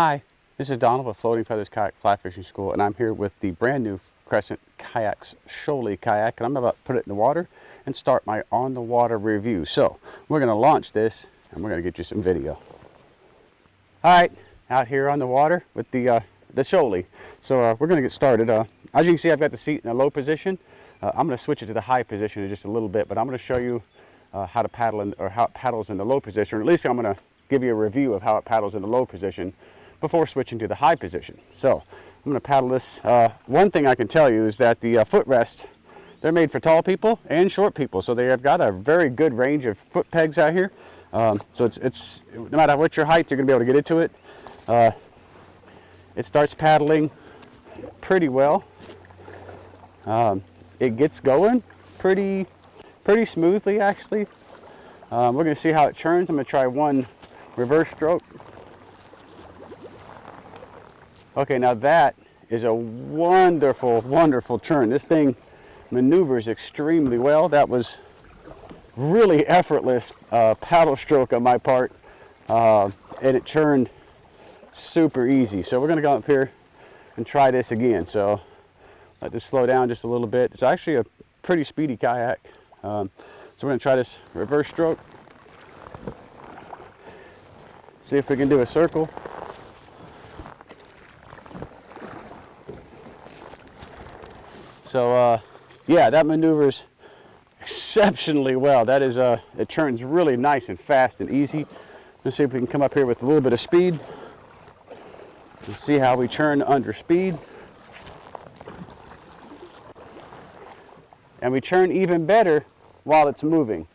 Hi, this is Donald with Floating Feathers Kayak Fly Fishing School, and I'm here with the brand new Crescent Kayaks Shoalie kayak, and I'm about to put it in the water and start my on the water review. So we're going to launch this and we're going to get you some video. All right, out here on the water with the Shoalie. So we're going to get started. As you can see, I've got the seat in a low position. I'm going to switch it to the high position in just a little bit, but I'm going to show you how to paddle in, or how it paddles in the low position. Or at least I'm going to give you a review of how it paddles in the low position before switching to the high position. So I'm going to paddle this. One thing I can tell you is that the footrests, they're made for tall people and short people, so they have got a very good range of foot pegs out here. So it's no matter what your height, you're going to be able to get into it. It starts paddling pretty well. It gets going pretty smoothly, actually. We're going to see how it churns. I'm going to try one reverse stroke. Okay, now that is a wonderful, wonderful churn. This thing maneuvers extremely well. That was really effortless paddle stroke on my part, and it churned super easy. So we're going to go up here and try this again. So let this slow down just a little bit. It's actually a pretty speedy kayak. So we're going to try this reverse stroke. See if we can do a circle. So yeah, that maneuvers exceptionally well. That is, it turns really nice and fast and easy. Let's see if we can come up here with a little bit of speed and see how we churn under speed. And we churn even better while it's moving.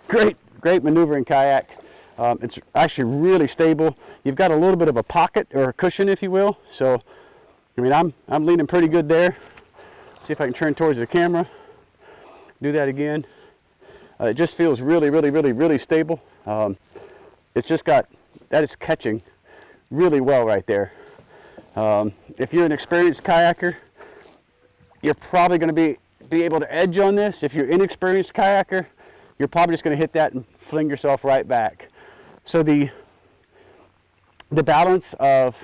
Great maneuvering kayak. It's actually really stable. You've got a little bit of a pocket or a cushion, if you will. So I mean, I'm leaning pretty good there. See if I can turn towards the camera. Do that again. It just feels really stable. It's just got, that is catching really well right there. If you're an experienced kayaker, you're probably going to be able to edge on this. If you're an inexperienced kayaker, you're probably just going to hit that and fling yourself right back. So the balance of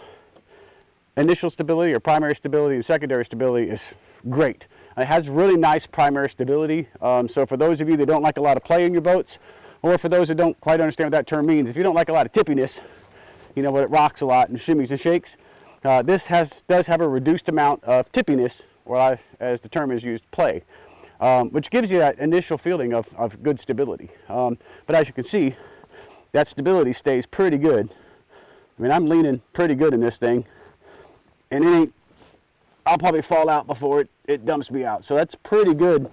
initial stability or primary stability and secondary stability is great. It has really nice primary stability. So for those of you that don't like a lot of play in your boats, or for those that don't quite understand what that term means, if you don't like a lot of tippiness, you know, when it rocks a lot and shimmies and shakes, this does have a reduced amount of tippiness, or as the term is used, play, which gives you that initial feeling of good stability. But as you can see, that stability stays pretty good. I mean, I'm leaning pretty good in this thing. And I'll probably fall out before it dumps me out. So that's pretty good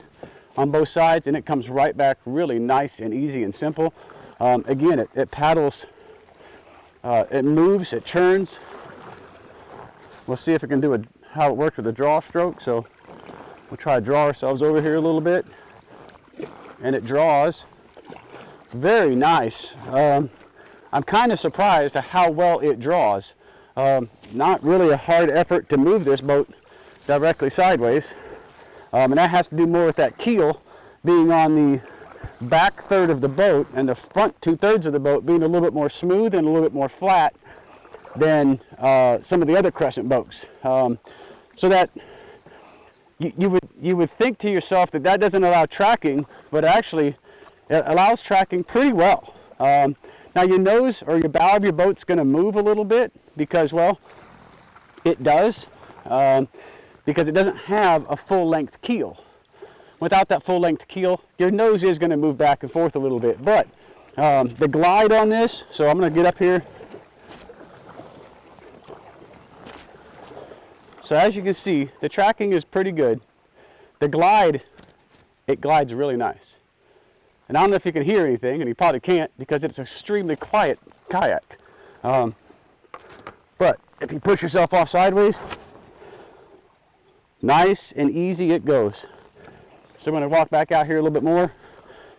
on both sides, and it comes right back really nice and easy and simple. Again, it paddles, it moves, it churns. We'll see if we can do how it works with the draw stroke. So we'll try to draw ourselves over here a little bit, and it draws very nice. I'm kind of surprised at how well it draws. Not really a hard effort to move this boat directly sideways, and that has to do more with that keel being on the back third of the boat and the front 2/3 of the boat being a little bit more smooth and a little bit more flat than some of the other Crescent boats. So that you would think to yourself that doesn't allow tracking, but actually it allows tracking pretty well. Now your nose or your bow of your boat's going to move a little bit because, well, it does, because it doesn't have a full-length keel. Without that full-length keel, your nose is going to move back and forth a little bit. But the glide on this, so I'm going to get up here. So as you can see, the tracking is pretty good. The glide, it glides really nice. And I don't know if you can hear anything, and you probably can't because it's an extremely quiet kayak. But if you push yourself off sideways, nice and easy it goes. So I'm going to walk back out here a little bit more,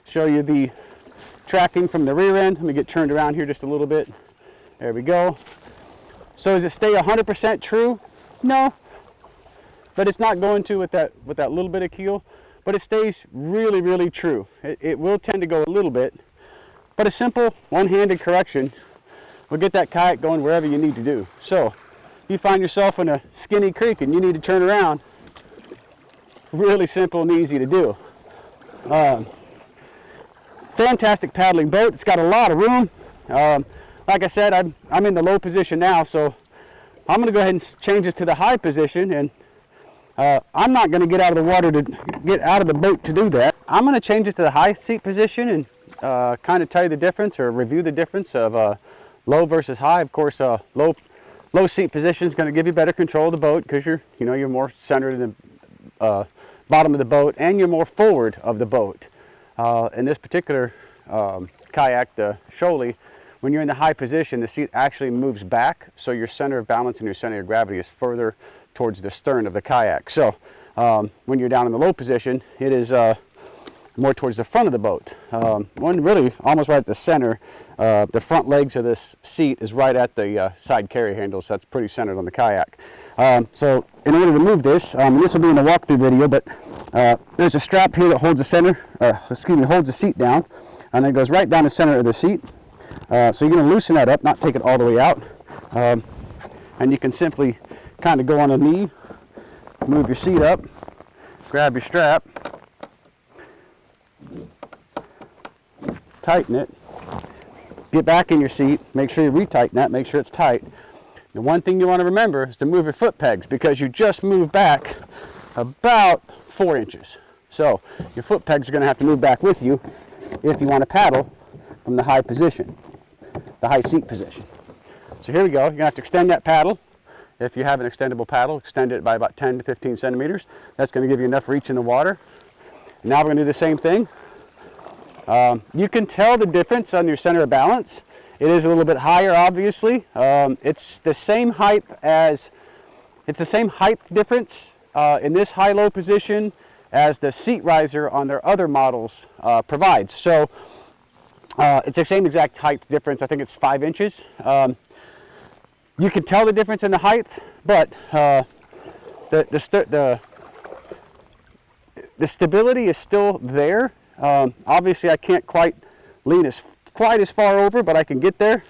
show you the tracking from the rear end. Let me get turned around here just a little bit. There we go. So does it stay 100% true? No, but it's not going to with that little bit of keel. But it stays really true. It will tend to go a little bit, but a simple one-handed correction will get that kayak going wherever you need to do. So you find yourself in a skinny creek and you need to turn around, really simple and easy to do. Fantastic paddling boat. It's got a lot of room. Like I said, I'm in the low position now, so I'm going to go ahead and change this to the high position, and I'm not going to get out of the water to get out of the boat to do that. I'm going to change it to the high seat position and kind of tell you the difference or review the difference of low versus high. Of course, low seat position is going to give you better control of the boat because you're more centered in the bottom of the boat and you're more forward of the boat. In this particular kayak, the Shoalie, when you're in the high position, the seat actually moves back, so your center of balance and your center of gravity is further towards the stern of the kayak. So when you're down in the low position, it is more towards the front of the boat. One really almost right at the center. The front legs of this seat is right at the side carry handle, so that's pretty centered on the kayak. So in order to move this, this will be in the walkthrough video, but there's a strap here that holds holds the seat down, and it goes right down the center of the seat. So you're going to loosen that up, not take it all the way out, and you can simply kind of go on a knee, move your seat up, grab your strap, tighten it, get back in your seat, make sure you retighten that, make sure it's tight. The one thing you want to remember is to move your foot pegs, because you just move back about 4 inches. So your foot pegs are going to have to move back with you if you want to paddle from the high position, the high seat position. So here we go. You're going to have to extend that paddle. If you have an extendable paddle, extend it by about 10 to 15 centimeters. That's going to give you enough reach in the water. Now we're going to do the same thing. You can tell the difference on your center of balance. It is a little bit higher, obviously. It's the same height difference in this high-low position as the seat riser on their other models provides. So it's the same exact height difference. I think it's 5 inches. You can tell the difference in the height, but the stability is still there. Obviously, I can't quite lean quite as far over, but I can get there.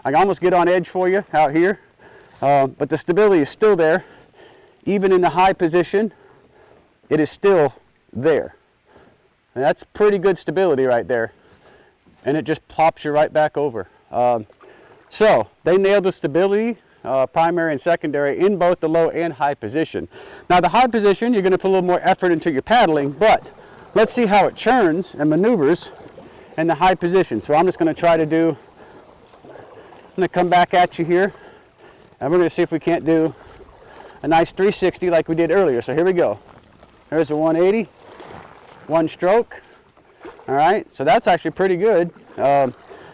I can almost get on edge for you out here. But the stability is still there. Even in the high position, it is still there. And that's pretty good stability right there. And it just plops you right back over. So they nailed the stability, primary and secondary, in both the low and high position. Now the high position, you're going to put a little more effort into your paddling, but let's see how it churns and maneuvers in the high position. So I'm just going to try to I'm going to come back at you here, and we're going to see if we can't do a nice 360 like we did earlier. So here we go. There's a 180, one stroke. All right, so that's actually pretty good.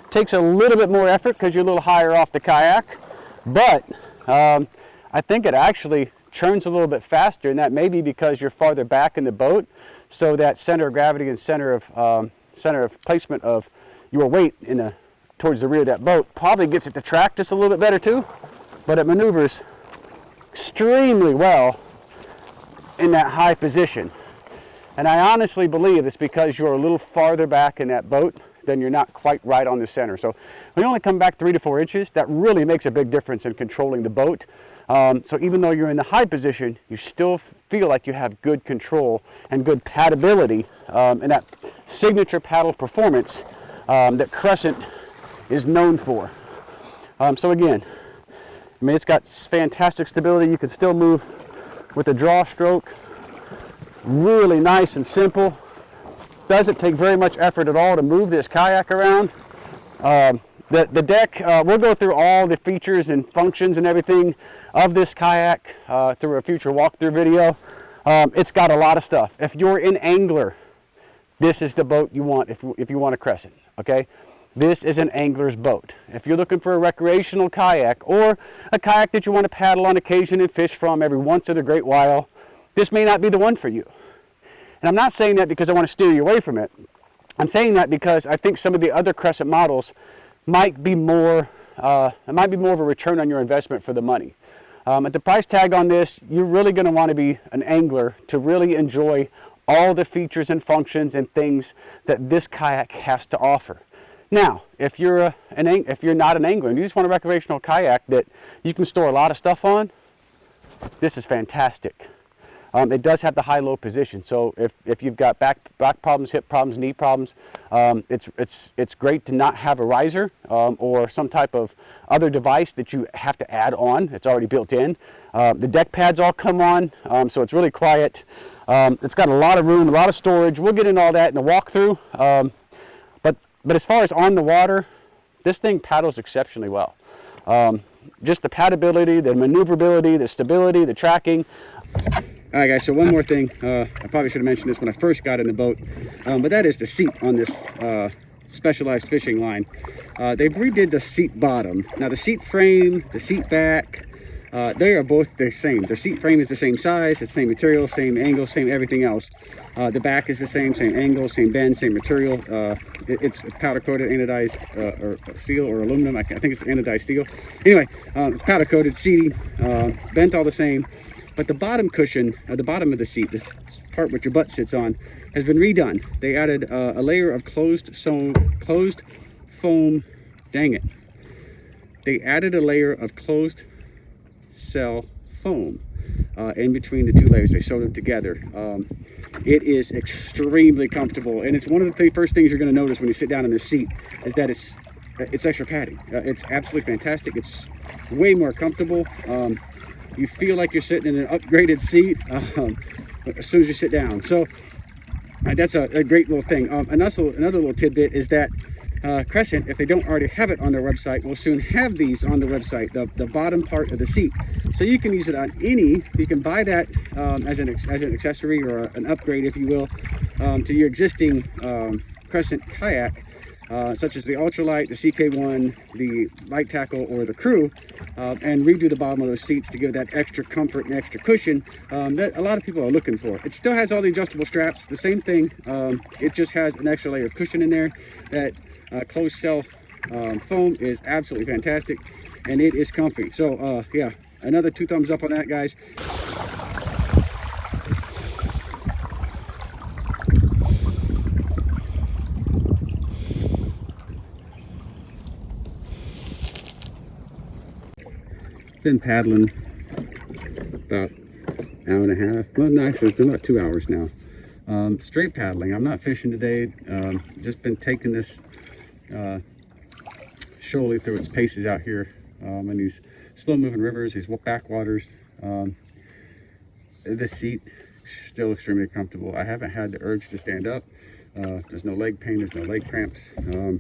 Takes a little bit more effort because you're a little higher off the kayak, but I think it actually churns a little bit faster, and that may be because you're farther back in the boat, so that center of gravity and center of placement of your weight towards the rear of that boat probably gets it to track just a little bit better too, but it maneuvers extremely well in that high position. And I honestly believe it's because you're a little farther back in that boat, then you're not quite right on the center. So when you only come back 3 to 4 inches, that really makes a big difference in controlling the boat. So even though you're in the high position, you still feel like you have good control and good paddability, and that signature paddle performance that Crescent is known for. So again, I mean, it's got fantastic stability. You can still move with a draw stroke. Really nice and simple. Doesn't take very much effort at all to move this kayak around. The deck, we'll go through all the features and functions and everything of this kayak through a future walkthrough video. It's got a lot of stuff. If you're an angler, this is the boat you want if you want a Crescent, okay? This is an angler's boat. If you're looking for a recreational kayak or a kayak that you want to paddle on occasion and fish from every once in a great while, this may not be the one for you. And I'm not saying that because I want to steer you away from it. I'm saying that because I think some of the other Crescent models might be more of a return on your investment for the money. At the price tag on this, you're really going to want to be an angler to really enjoy all the features and functions and things that this kayak has to offer. Now, if you're not an angler and you just want a recreational kayak that you can store a lot of stuff on, this is fantastic. It does have the high-low position, so if you've got back problems, hip problems, knee problems, it's great to not have a riser or some type of other device that you have to add on. It's already built in. The deck pads all come on, so it's really quiet. It's got a lot of room, a lot of storage. We'll get into all that in the walkthrough. But as far as on the water, this thing paddles exceptionally well. Just the paddability, the maneuverability, the stability, the tracking. All right, guys, so one more thing. I probably should have mentioned this when I first got in the boat, but that is the seat on this specialized fishing line. They've redid the seat bottom. Now, the seat frame, the seat back, they are both the same. The seat frame is the same size, it's the same material, same angle, same everything else. The back is the same angle, same bend, same material. It's powder coated anodized or steel or aluminum. I think it's anodized steel. Anyway, it's powder coated seating, bent all the same. But the bottom cushion, at the bottom of the seat, the part which your butt sits on, has been redone. They added a layer of closed foam. Dang it! They added a layer of closed cell foam in between the two layers. They sewed them together. It is extremely comfortable, and it's one of the first things you're going to notice when you sit down in this seat is that it's extra padding. It's absolutely fantastic. It's way more comfortable. You feel like you're sitting in an upgraded seat as soon as you sit down. So that's a great little thing. And also another little tidbit is that Crescent, if they don't already have it on their website, will soon have these on the website, the bottom part of the seat. So you can use it on you can buy that as an accessory or an upgrade, if you will, to your existing Crescent kayak. Such as the ultralight, the CK1, the light tackle, or the crew, and redo the bottom of those seats to give that extra comfort and extra cushion that a lot of people are looking for. It still has all the adjustable straps, the same thing. It just has an extra layer of cushion in there. That closed cell foam is absolutely fantastic, and it is comfy. So yeah, another 2 thumbs up on that, guys. Been paddling about an hour and a half. Well, no, actually, it's been about 2 hours now. Straight paddling. I'm not fishing today. Just been taking this Shoalie through its paces out here in these slow-moving rivers, these backwaters. This seat is still extremely comfortable. I haven't had the urge to stand up. There's no leg pain. There's no leg cramps. A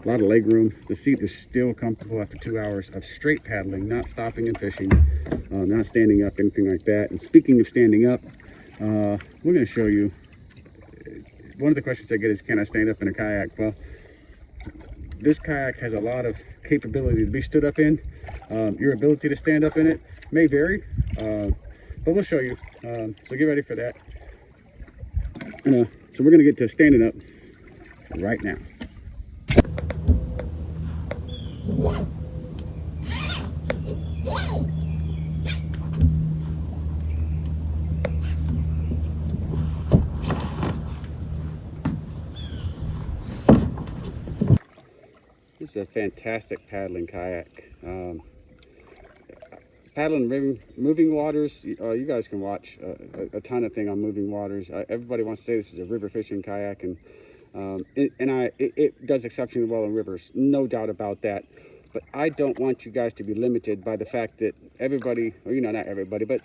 lot of leg room. The seat is still comfortable after 2 hours of straight paddling, not stopping and fishing, not standing up, anything like that. And speaking of standing up, we're going to show you. One of the questions I get is, can I stand up in a kayak? Well, this kayak has a lot of capability to be stood up in. Your ability to stand up in it may vary, but we'll show you. So get ready for that. So we're going to get to standing up right now. This is a fantastic paddling kayak. Paddling moving waters, you guys can watch a ton of things on moving waters. Everybody wants to say this is a river fishing kayak, and it does exceptionally well in rivers, no doubt about that. But I don't want you guys to be limited by the fact that everybody, or not everybody, but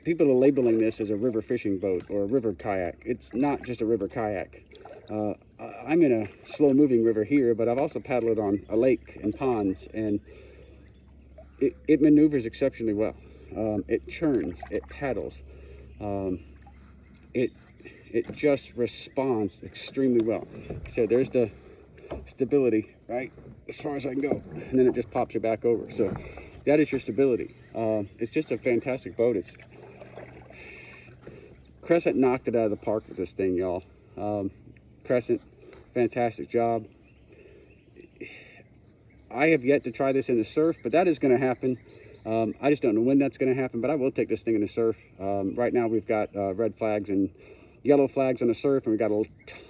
people are labeling this as a river fishing boat or a river kayak. It's not just a river kayak. I'm in a slow-moving river here, but I've also paddled on a lake and ponds, and it maneuvers exceptionally well. It churns, it paddles, it just responds extremely well. So there's the stability, right, as far as I can go, and then it just pops you back over. So that is your stability. It's just a fantastic boat. Crescent knocked it out of the park with this thing, y'all. Crescent, fantastic job. I have yet to try this in the surf, but that is going to happen. I just don't know when that's going to happen, but I will take this thing in the surf. Right now we've got red flags and yellow flags on the surf, and we've got a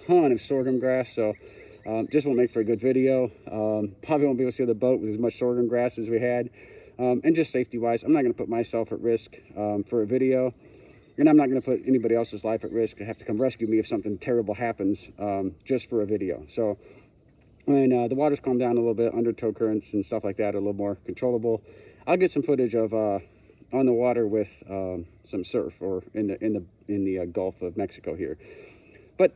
ton of sorghum grass, so Just won't make for a good video. Probably won't be able to see the boat with as much sorghum grass as we had. And just safety wise, I'm not going to put myself at risk for a video. And I'm not going to put anybody else's life at risk to have to come rescue me if something terrible happens just for a video. So when the water's calmed down a little bit, undertow currents and stuff like that are a little more controllable, I'll get some footage of on the water with some surf, or in the Gulf of Mexico here. But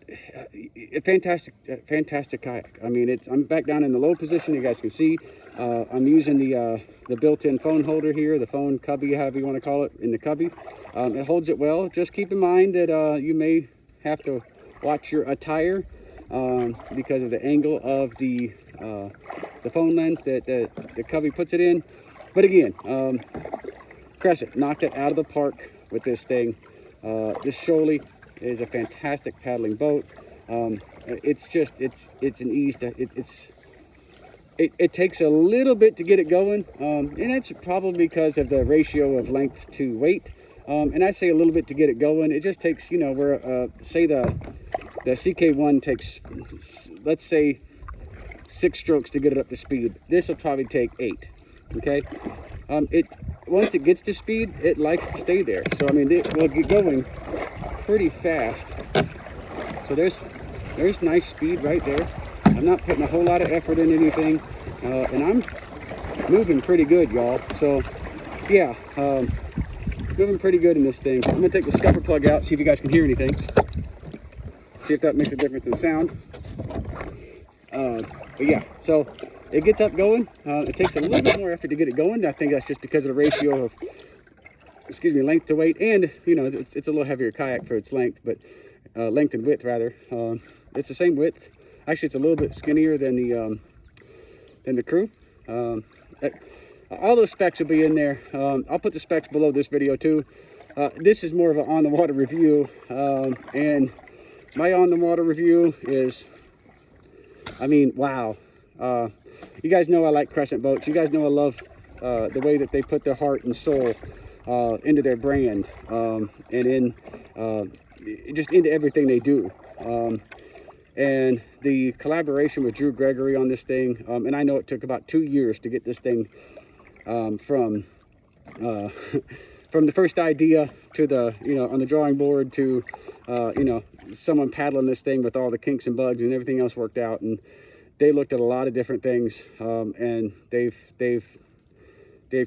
a fantastic kayak. I mean, I'm back down in the low position. You guys can see I'm using the built-in phone holder here, the phone cubby, however you want to call it, in the cubby. It holds it well. Just keep in mind that you may have to watch your attire because of the angle of the phone lens that the cubby puts it in. But again, Crescent knocked it out of the park with this thing. This Shoalie is a fantastic paddling boat. It's an ease to it takes a little bit to get it going, and that's probably because of the ratio of length to weight. And I say a little bit to get it going. It just takes, you know, where say the CK1 takes, let's say, 6 strokes to get it up to speed. This will probably take 8. Okay. Once it gets to speed, it likes to stay there. So I mean, it will get going pretty fast. So there's nice speed right there. I'm not putting a whole lot of effort in anything, and I'm moving pretty good, y'all. So yeah, moving pretty good in this thing. I'm gonna take the scupper plug out, see if you guys can hear anything, see if that makes a difference in sound. But yeah, so it gets up going. It takes a little bit more effort to get it going. I think that's just because of the ratio of, length to weight, and you know, it's a little heavier kayak for its length, but length and width rather. It's the same width. Actually, it's a little bit skinnier than the crew. All those specs will be in there. I'll put the specs below this video too. This is more of an on-the-water review, and my on-the-water review is, I mean, wow. You guys know I like Crescent boats. You guys know I love the way that they put their heart and soul into their brand, and just into everything they do. And the collaboration with Gregory on this thing, and I know it took about 2 years to get this thing from the first idea to the, you know, on the drawing board to, you know, someone paddling this thing with all the kinks and bugs and everything else worked out. And they looked at a lot of different things, and they've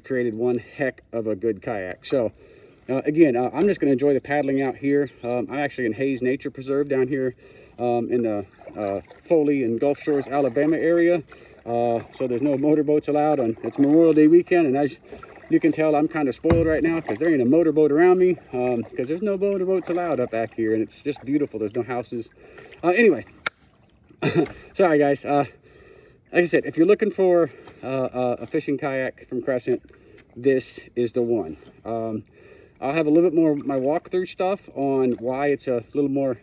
created one heck of a good kayak. So again, I'm just going to enjoy the paddling out here. I'm actually in Hayes Nature Preserve down here in the Foley and Gulf Shores, Alabama area. So there's no motorboats allowed on, it's Memorial Day weekend, and as you can tell, I'm kind of spoiled right now because there ain't a motorboat around me, because there's no motorboats allowed up back here, and it's just beautiful. There's no houses. Anyway, sorry guys. Like I said, if you're looking for a fishing kayak from Crescent, this is the one. I'll have a little bit more of my walkthrough stuff on why it's a little more,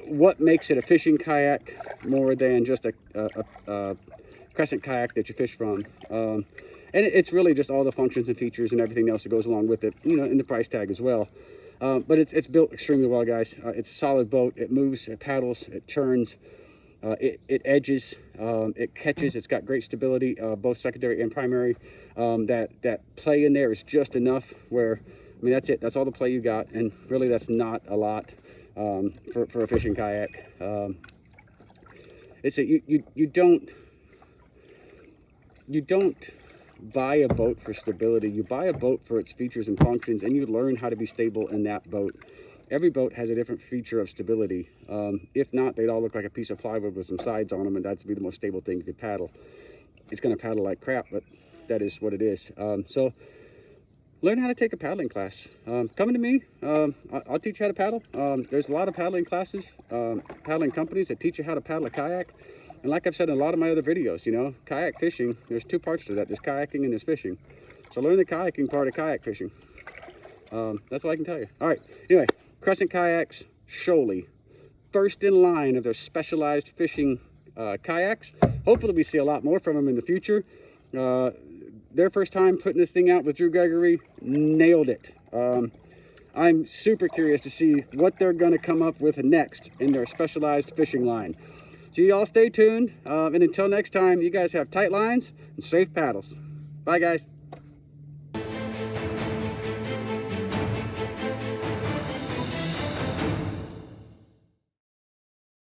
what makes it a fishing kayak more than just a Crescent kayak that you fish from. And it's really just all the functions and features and everything else that goes along with it, you know, in the price tag as well. But it's built extremely well, guys. It's a solid boat. It moves, it paddles, it churns, it edges, it catches. It's got great stability, both secondary and primary. That play in there is just enough where, I mean, that's it. That's all the play you got, and really that's not a lot for a fishing kayak. It's you don't buy a boat for stability. You buy a boat for its features and functions, and you learn how to be stable in that boat. Every boat has a different feature of stability. If not, they'd all look like a piece of plywood with some sides on them, and that'd be the most stable thing you could paddle. It's going to paddle like crap, but that is what it is. So learn how to take a paddling class. Come to me. I'll teach you how to paddle. There's a lot of paddling classes, paddling companies that teach you how to paddle a kayak. And like I've said in a lot of my other videos, you know, kayak fishing, there's 2 parts to that. There's kayaking and there's fishing. So learn the kayaking part of kayak fishing. That's all I can tell you. All right. Anyway, Crescent Kayaks, Shoalie. First in line of their specialized fishing kayaks. Hopefully we see a lot more from them in the future. Their first time putting this thing out with Gregory, nailed it. I'm super curious to see what they're going to come up with next in their specialized fishing line. So you all stay tuned, and until next time, you guys have tight lines and safe paddles. Bye, guys.